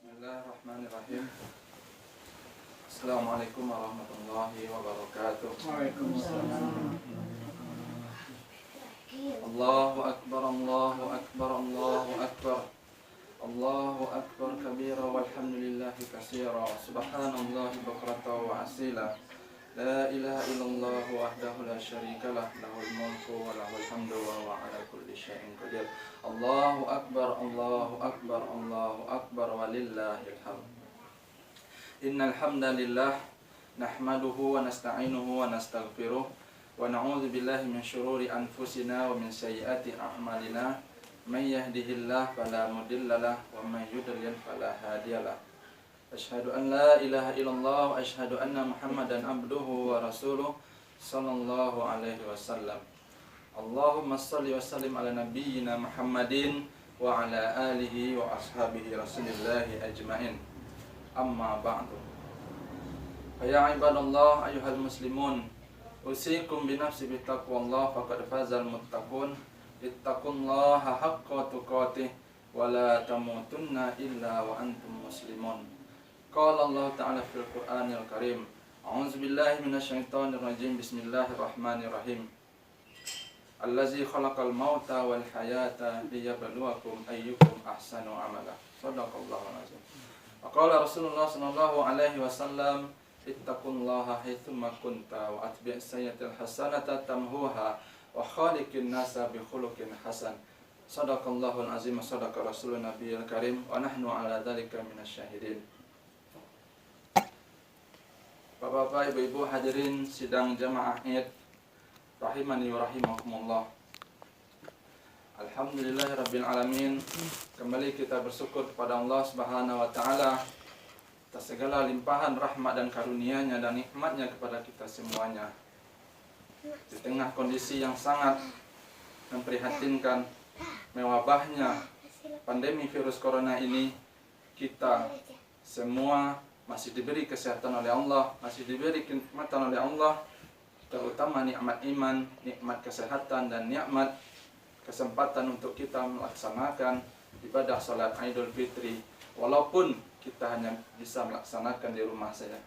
Bismillahirrahmanirrahim. Assalamualaikum warahmatullahi wabarakatuh. Waalaikumsalam. Allahu akbar, Allahu akbar, Allahu akbar. Allahu akbar kabira walhamdulillahi katsira. Subhanallahi bukratan wa asila. La ilaha illallah wahdahu la syarikalah, lahul mulku wa lahul hamdu wa huwa ala kulli syai'in qadir. Allahu akbar, Allahu akbar, Allahu akbar walillahil hamd. Innal hamdalillah nahmaduhu wa nasta'inuhu wa nastaghfiruh wa na'udzu billahi min syururi anfusina wa min sayyiati a'malina. May yahdihillahu fala mudhillalah wa may yudlil fala hadiyalah. Asyhadu an la ilaha illallah wa asyhadu anna Muhammadan abduhu wa rasuluh sallallahu alaihi wasallam. Allahumma shalli wa sallim ala nabiyyina Muhammadin wa ala alihi wa ashabihi rasulillahi ajmain. Amma ba'du. Ya ibadallah ayyuhal muslimun, usikum bi nafsi bi taqwallah faqad fazal muttaqun. Ittaqullaha haqqa tuqatih wa la tamutunna illa wa antum muslimun. Qala Allah Ta'ala fil Qur'anil Karim. A'udzu billahi minasyaitonir rajim. Bismillahirrahmanirrahim. Allazi khalaqal mauta wal hayata liyabluwakum ayyukum ahsanu amala. Shadaqallahul azim. Wa qala Rasulullah sallallahu alaihi wasallam, ittaqullaha haitsuma kunta wa atbi'is sayyi'atal hasanata tamhuha wa khaliqin nasa bi khuluqin hasan. Shadaqallahul azim wa shadaqa rasulun nabiyil karim wa nahnu ala dzalika minasyahidin. Bapak-bapak, ibu-ibu hadirin sidang jamaah Id rahimani wa rahimakumullah. Alhamdulillahirabbil alamin. Kembali kita bersyukur kepada Allah Subhanahu wa taala atas segala limpahan rahmat dan karunia-Nya dan nikmat-Nya kepada kita semuanya. Di tengah kondisi yang sangat memprihatinkan, mewabahnya pandemi virus corona ini, kita semua masih diberi kesehatan oleh Allah, masih diberi kenikmatan oleh Allah, terutama nikmat iman, nikmat kesehatan, dan nikmat kesempatan untuk kita melaksanakan ibadah salat Idul Fitri, walaupun kita hanya bisa melaksanakan di rumah saja.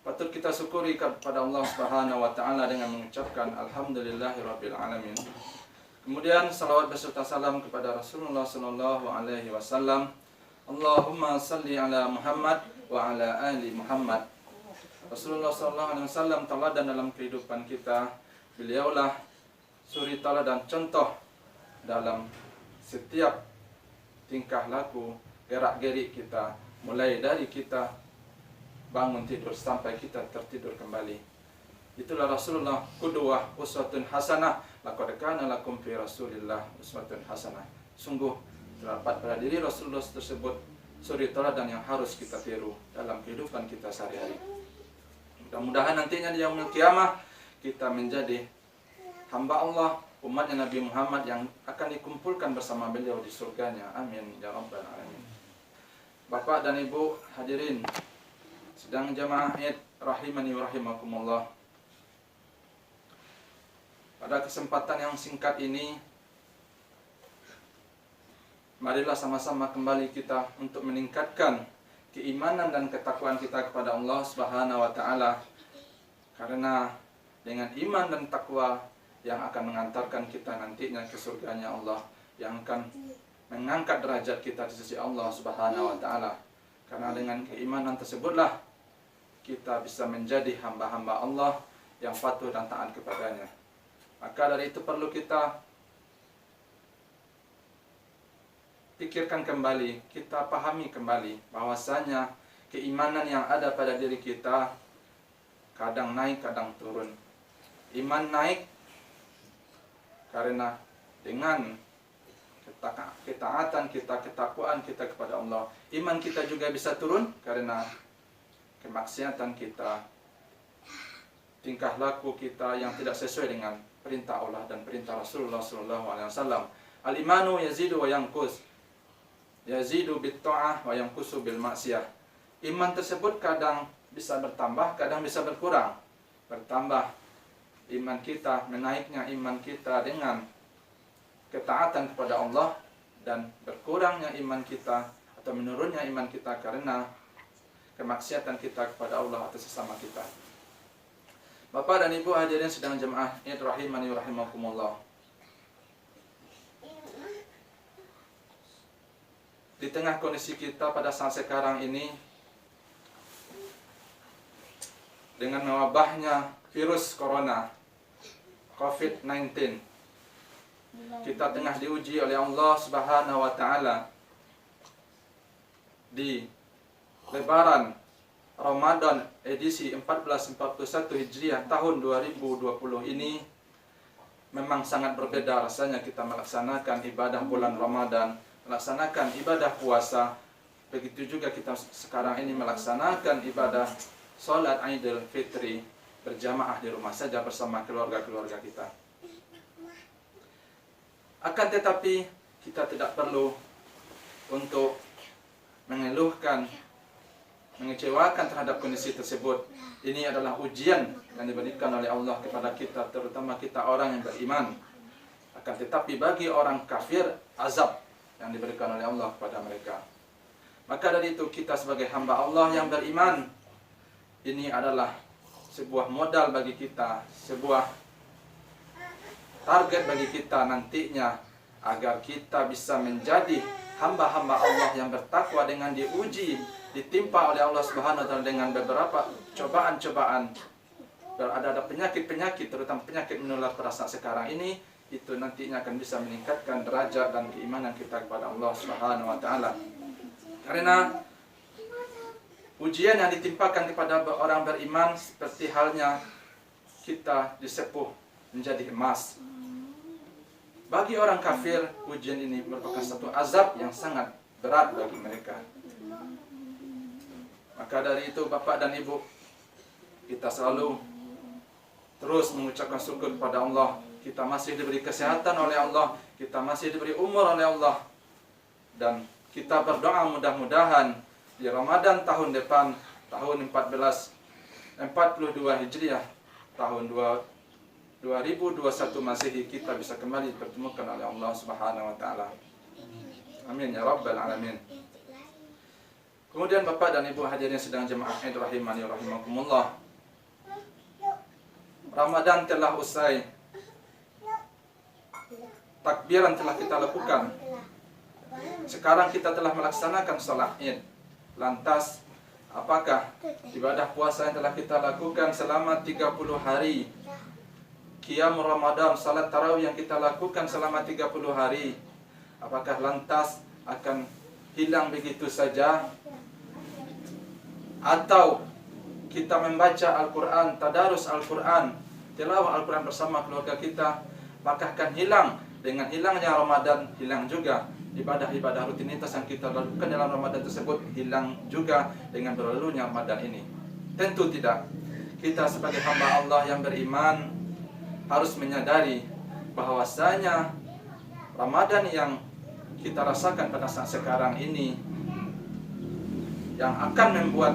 Patut kita syukuri kepada Allah Subhanahu wa taala dengan mengucapkan alhamdulillahirabbil alamin. Kemudian salawat beserta salam kepada Rasulullah sallallahu alaihi wasallam. Allahumma salli ala Muhammad wa ala ali Muhammad. Rasulullah sallallahu alaihi wasallam teladan dalam kehidupan kita. Beliaulah suri teladan contoh dalam setiap tingkah laku, gerak-gerik kita, mulai dari kita bangun tidur sampai kita tertidur kembali. Itulah Rasulullah, qudwah uswatun hasanah. Laqad kana lakum fi Rasulillah uswatun hasanah. Sungguh terdapat pada diri Rasulullah tersebut suri teladan yang harus kita tiru dalam kehidupan kita sehari-hari. Mudah-mudahan nantinya di yaumul qiyamah kita menjadi hamba Allah, umatnya Nabi Muhammad yang akan dikumpulkan bersama beliau di surganya. Amin ya rabbal alamin. Bapak dan Ibu hadirin sidang jamaah Id rahimani wa rahimakumullah. Pada kesempatan yang singkat ini, marilah sama-sama kembali kita untuk meningkatkan keimanan dan ketakwaan kita kepada Allah Subhanahu wa taala. Karena dengan iman dan takwa yang akan mengantarkan kita nantinya ke surganya Allah, yang akan mengangkat derajat kita di sisi Allah Subhanahu wa taala. Karena dengan keimanan tersebutlah kita bisa menjadi hamba-hamba Allah yang patuh dan taat kepadanya. Maka dari itu perlu kita pikirkan kembali, kita pahami kembali bahwasanya keimanan yang ada pada diri kita kadang naik, kadang turun. Iman naik karena dengan ketaatan kita, ketakwaan kita kepada Allah. Iman kita juga bisa turun karena kemaksiatan kita, tingkah laku kita yang tidak sesuai dengan perintah Allah dan perintah Rasulullah SAW. Al-imanu yazidu wa yanqus. Yazidu bit ta'ah wa yanqusu bil maksiyah. Iman tersebut kadang bisa bertambah, kadang bisa berkurang. Bertambah iman kita, menaiknya iman kita dengan ketaatan kepada Allah, dan berkurangnya iman kita atau menurunnya iman kita karena kemaksiatan kita kepada Allah atau sesama kita. Bapak dan Ibu hadirin sedang jemaah Id rahimani rahimakumullah. Di tengah kondisi kita pada saat sekarang ini, dengan mewabahnya virus corona COVID-19, kita tengah diuji oleh Allah Subhanahu wa taala di Lebaran Ramadan edisi 1441 Hijriah tahun 2020 ini. Memang sangat berbeda rasanya kita melaksanakan ibadah bulan Ramadan, melaksanakan ibadah puasa. Begitu juga kita sekarang ini melaksanakan ibadah sholat Idul Fitri berjamaah di rumah saja bersama keluarga-keluarga kita. Akan tetapi kita tidak perlu untuk mengeluhkan, mengecewakan terhadap kondisi tersebut. Ini adalah ujian yang diberikan oleh Allah kepada kita, terutama kita orang yang beriman. Akan tetapi bagi orang kafir, azab yang diberikan oleh Allah kepada mereka. Maka dari itu kita sebagai hamba Allah yang beriman, ini adalah sebuah modal bagi kita, sebuah target bagi kita nantinya, agar kita bisa menjadi hamba-hamba Allah yang bertakwa dengan diuji, ditimpa oleh Allah Subhanahu wa taala dengan beberapa cobaan-cobaan. Ada penyakit-penyakit, terutama penyakit menular pada saat sekarang ini, itu nantinya akan bisa meningkatkan derajat dan keimanan kita kepada Allah Subhanahu wa taala. Karena ujian yang ditimpakan kepada orang beriman seperti halnya kita disepuh menjadi emas. Bagi orang kafir, ujian ini merupakan satu azab yang sangat berat bagi mereka. Maka dari itu Bapak dan Ibu, kita selalu terus mengucapkan syukur kepada Allah. Kita masih diberi kesehatan oleh Allah, kita masih diberi umur oleh Allah. Dan kita berdoa mudah-mudahan di Ramadan tahun depan, tahun 1442 Hijriah, tahun 2021 Masehi, kita bisa kembali dipertemukan oleh Allah Subhanahu wa taala. Amin ya rabbal alamin. Kemudian Bapak dan Ibu hadirin sedang jemaah Id rahimani rahimakumullah. Ramadan telah usai. Takbiran telah kita lakukan. Sekarang kita telah melaksanakan salat Id. Lantas apakah ibadah puasa yang telah kita lakukan selama 30 hari, Qiyam Ramadan, salat tarawih yang kita lakukan selama 30 hari, apakah lantas akan hilang begitu saja? Atau kita membaca Al-Quran, tadarus Al-Quran, tilawah Al-Quran bersama keluarga kita, apakah akan hilang? Dengan hilangnya Ramadan, hilang juga ibadah-ibadah rutinitas yang kita lakukan dalam Ramadan tersebut, hilang juga dengan berlalunya Ramadan ini. Tentu tidak. Kita sebagai hamba Allah yang beriman harus menyadari bahwasanya Ramadan yang kita rasakan pada saat sekarang ini yang akan membuat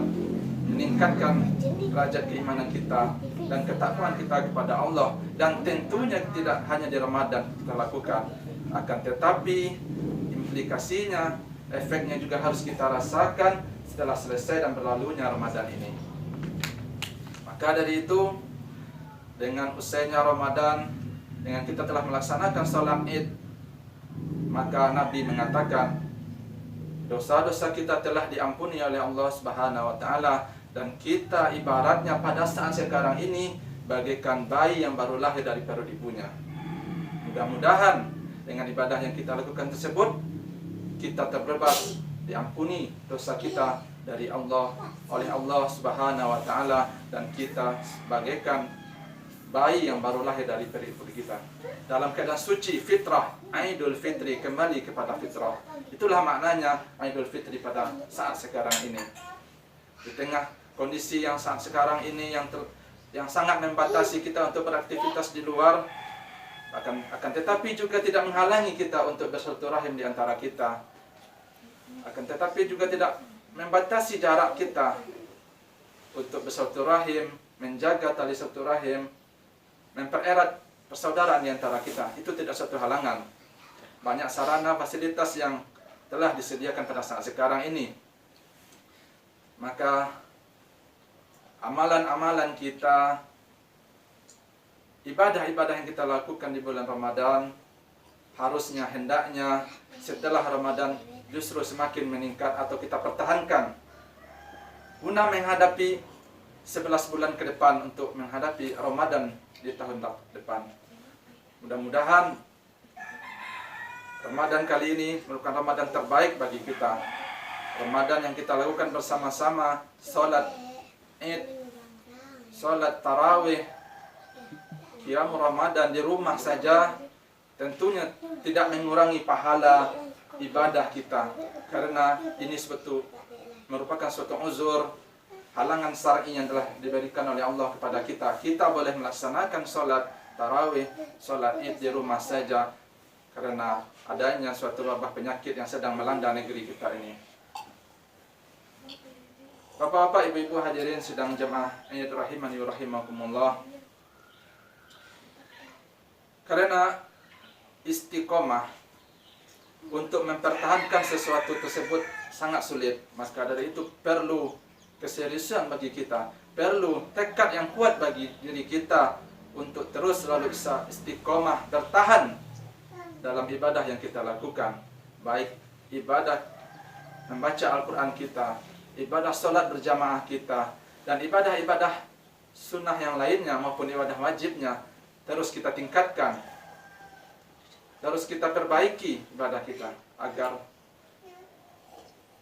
meningkatkan derajat keimanan kita dan ketakwaan kita kepada Allah, dan tentunya tidak hanya di Ramadan kita lakukan, akan tetapi implikasinya, efeknya juga harus kita rasakan setelah selesai dan berlalunya Ramadan ini. Maka dari itu, dengan usainya Ramadan, dengan kita telah melaksanakan salat Id, maka Nabi mengatakan dosa-dosa kita telah diampuni oleh Allah Subhanahu wa taala, dan kita ibaratnya pada saat sekarang ini bagaikan bayi yang baru lahir dari perut ibunya. Mudah-mudahan dengan ibadah yang kita lakukan tersebut, kita terbebas, diampuni dosa kita dari Allah, oleh Allah Subhanahu wa taala, dan kita bagaikan bayi yang baru lahir dari perut ibu kita, dalam keadaan suci, fitrah. Idul Fitri, kembali kepada fitrah. Itulah maknanya Idul Fitri pada saat sekarang ini. Di tengah kondisi yang saat sekarang ini yang sangat membatasi kita untuk beraktivitas di luar, akan tetapi juga tidak menghalangi kita untuk bersilaturahim di antara kita. Akan tetapi juga tidak membatasi jarak kita untuk bersilaturahim, menjaga tali silaturahim, mempererat persaudaraan di antara kita. Itu tidak satu halangan. Banyak sarana fasilitas yang telah disediakan pada saat sekarang ini. Maka amalan-amalan kita, ibadah-ibadah yang kita lakukan di bulan Ramadan, harusnya, hendaknya setelah Ramadan justru semakin meningkat atau kita pertahankan guna menghadapi 11 bulan ke depan untuk menghadapi Ramadan di tahun depan. Mudah-mudahan Ramadan kali ini merupakan Ramadan terbaik bagi kita. Ramadan yang kita lakukan bersama-sama, sholat Id, sholat tarawih, qiyam Ramadan di rumah saja, tentunya tidak mengurangi pahala ibadah kita. Karena ini merupakan suatu uzur, halangan syar'i yang telah diberikan oleh Allah kepada kita. Kita boleh melaksanakan sholat tarawih, sholat Id di rumah saja, karena adanya suatu wabah penyakit yang sedang melanda negeri kita ini. Bapak-bapak, ibu-ibu hadirin sidang jemaah Id rahimani wa rahimakumullah. Karena istiqomah untuk mempertahankan sesuatu tersebut sangat sulit, maka dari itu perlu keseriusan bagi kita, perlu tekad yang kuat bagi diri kita untuk terus selalu bisa istiqomah bertahan dalam ibadah yang kita lakukan, baik ibadah membaca Al-Quran kita, ibadah sholat berjamaah kita, dan ibadah-ibadah sunnah yang lainnya maupun ibadah wajibnya terus kita tingkatkan, terus kita perbaiki ibadah kita agar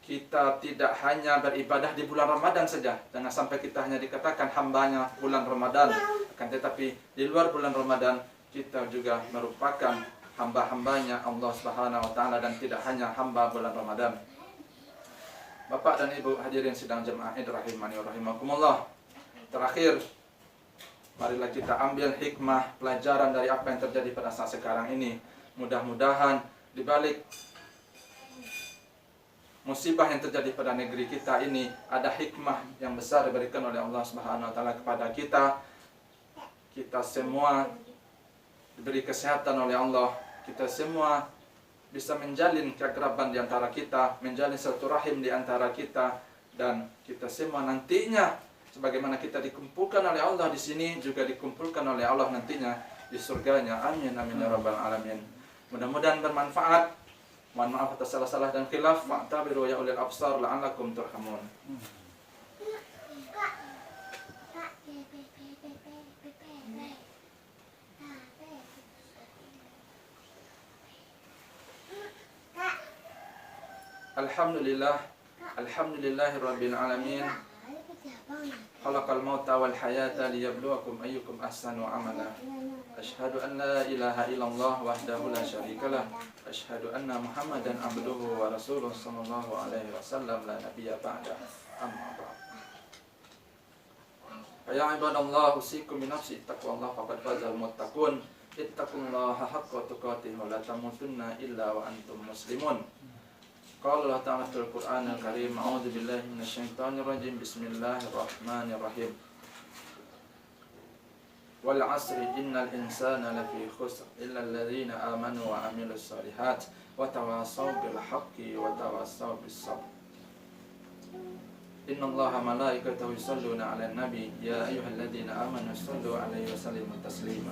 kita tidak hanya beribadah di bulan Ramadan saja. Jangan sampai kita hanya dikatakan hambanya bulan Ramadan, akan tetapi di luar bulan Ramadan kita juga merupakan hamba-hambanya Allah Subhanahu wa Ta'ala dan tidak hanya hamba bulan Ramadan. Bapak dan Ibu hadirin sidang jemaah Id rahimani wa rahimakumullah. Terakhir, marilah kita ambil hikmah pelajaran dari apa yang terjadi pada saat sekarang ini. Mudah-mudahan di balik musibah yang terjadi pada negeri kita ini ada hikmah yang besar diberikan oleh Allah Subhanahu wa Ta'ala kepada kita. Kita semua diberi kesehatan oleh Allah, kita semua bisa menjalin keakraban di antara kita, menjalin silaturahim di antara kita, dan kita semua nantinya sebagaimana kita dikumpulkan oleh Allah di sini juga dikumpulkan oleh Allah nantinya di surganya. Amin amin ya rabbal alamin. Mudah-mudahan bermanfaat. Mohon maaf atas salah-salah dan khilaf. Fa'tabiru ya ulil absar la'allakum turhamun. Alhamdulillahirabbil alamin. Khalaqal mauta wal hayata liyabluwakum ayyukum ahsanu amala. Asyhadu an la ilaha illallah wahdahu la syarikalah. Asyhadu anna Muhammadan abduhu wa rasuluh sallallahu alaihi wasallam la nabiyya ba'da. Amma ba'd. Ya ibadallah, usikum bi nafsi taqwallah faqad fazal muttaqun. Ittaqullaha haqqa tuqatih wa la tamutunna illa wa antum muslimun. Qala Allah Ta'ala fil Qur'anil Karim, a'udzu billahi minasyaitonir rajim. Bismillahirrahmanirrahim. Wal 'asri innal insana lafi khusr illa alladhina amanu wa 'amilus shalihat wa tawassaw bil haqqi wa tawassaw bis sabr. Innallaha malaikatahu yusholluna 'alan nabi ya ayyuhalladhina amanu shallu 'alaihi wa sallimu taslima.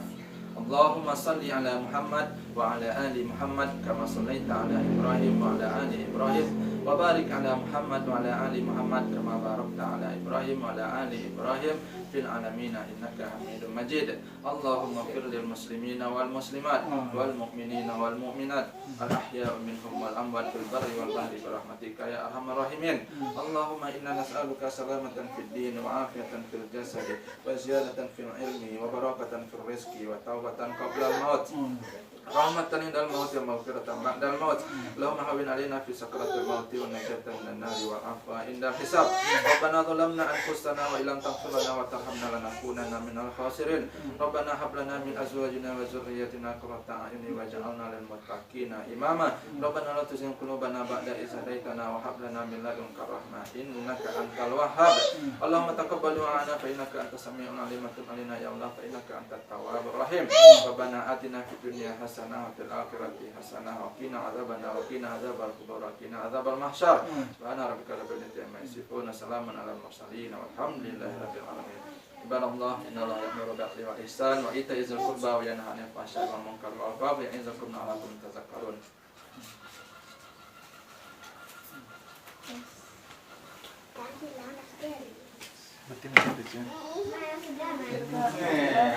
Allahumma salli ala Muhammad wa ala ali Muhammad kama sallaita ala Ibrahim wa ala ali Ibrahim wa barik ala Muhammad wa ala ali Muhammad kama barakta ala Ibrahim wa ala ali Ibrahim fil alamin innaka Hamidum Majid. Allahumma ighfir lil muslimina wal muslimat wal mu'minina wal mu'minat al ahya'i minhum wal amwat fil barri wal bahri bi rahmatika ya arhamar rahimin. Allahumma inna nas'aluka salamatan fid din wa afiyatan fil jasad wa ziyadatan fil ilmi wa barakatan fil rizqi wa tawbatan qabla al maut. Rahmatan indal maut wa maghfiratan ba'dal maut. Allahumma hawwin alaina fi sakaratil maut rahmati wa najatan minan nari wal afwa inda hisab. Rabbana zalamna anfusana wa illam taghfir lana wa tarhamna lanakunanna minal khasirin. Rabbana hab lana min azwajina wa dzurriyyatina qurrata a'yunin waj'alna lil muttaqina imama. Rabbana la tuzigh qulubana ba'da idh hadaitana wa hab lana min ladunka rahmah innaka antal wahhab. Allahumma taqabbal du'ana fa innaka antas samiul alim wa tub 'alaina ya Allah fa innaka antat tawwabur rahim. Rabbana atina fid dunya hasanah wa fil akhirati hasanah wa qina adzabannar wa qina adzabal qubur wa qina adzabal mahsyar. Subhana rabbika rabbil izzati amma yasifun, salamun alal mursalin walhamdulillahi rabbil alamin. Ibadallah, innallaha ya'muru bil 'adli wal ihsan wa ita'i dzil qurba wa yanha 'anil fahsya'i wal munkari wal baghi ya'izukum la'allakum tadhakkarun.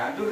Aduh,